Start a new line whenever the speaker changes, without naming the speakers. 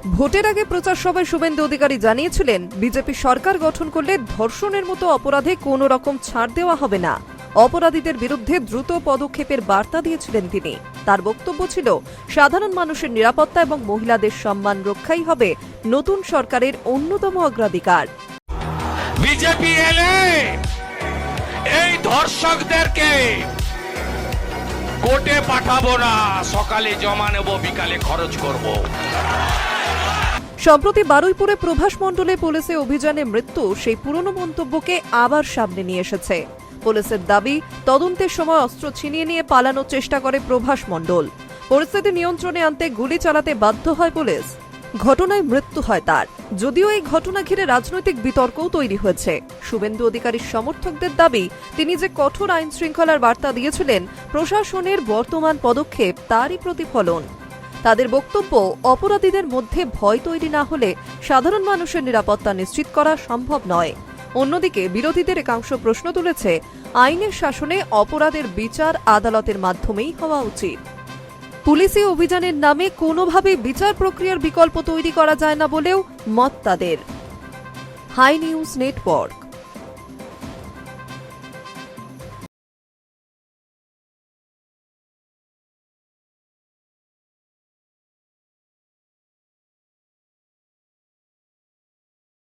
ভোটের আগে প্রচার সভায় শুভেন্দু অধিকারী জানিয়েছিলেন, বিজেপি সরকার গঠন করলে ধর্ষণের মতো অপরাধে কোনো রকম ছাড় দেওয়া হবে না। অপরাধীদের বিরুদ্ধে দ্রুত পদক্ষেপের বার্তা দিয়েছিলেন তিনি। তার বক্তব্য ছিল, সাধারণ মানুষের নিরাপত্তা এবং মহিলাদের সম্মান রক্ষাই হবে নতুন সরকারের অন্যতম অগ্রাধিকার।
বিজেপি এলে এই ধর্ষকদেরকে কোর্টে পাঠাবো না, সকালে জমা নেব, বিকালে খরচ করব।
সম্প্রতি বারুইপুরে প্রভাস মণ্ডলের পুলিশে অভিযানে মৃত্যু সেই পুরনো মন্তব্যকে আবার সামনে নিয়ে এসেছে। পুলিশের দাবি, তদন্তের সময় অস্ত্র ছিনিয়ে নিয়ে পালানোর চেষ্টা করে প্রভাস মণ্ডল। পরিস্থিতি নিয়ন্ত্রণে আনতে গুলি চালাতে বাধ্য হয় পুলিশ। ঘটনায় মৃত্যু হয় তার। যদিও এই ঘটনা ঘিরে রাজনৈতিক বিতর্কও তৈরি হয়েছে। শুভেন্দু অধিকারীর সমর্থকদের দাবি, তিনি যে কঠোর আইন শৃঙ্খলার বার্তা দিয়েছিলেন, প্রশাসনের বর্তমান পদক্ষেপ তারই প্রতিফলন। তাদের বক্তব্য, অপরাধীদের মধ্যে ভয় তৈরি না হলে সাধারণ মানুষের নিরাপত্তা নিশ্চিত করা সম্ভব নয়। অন্যদিকে বিরোধীদের একাংশ প্রশ্ন তুলেছে, আইনের শাসনে অপরাধের বিচার আদালতের মাধ্যমেই হওয়া উচিত। পুলিশি অভিযানের নামে কোনোভাবে বিচার প্রক্রিয়ার বিকল্প তৈরি করা যায় না বলেও মত তাদের। Hi news network.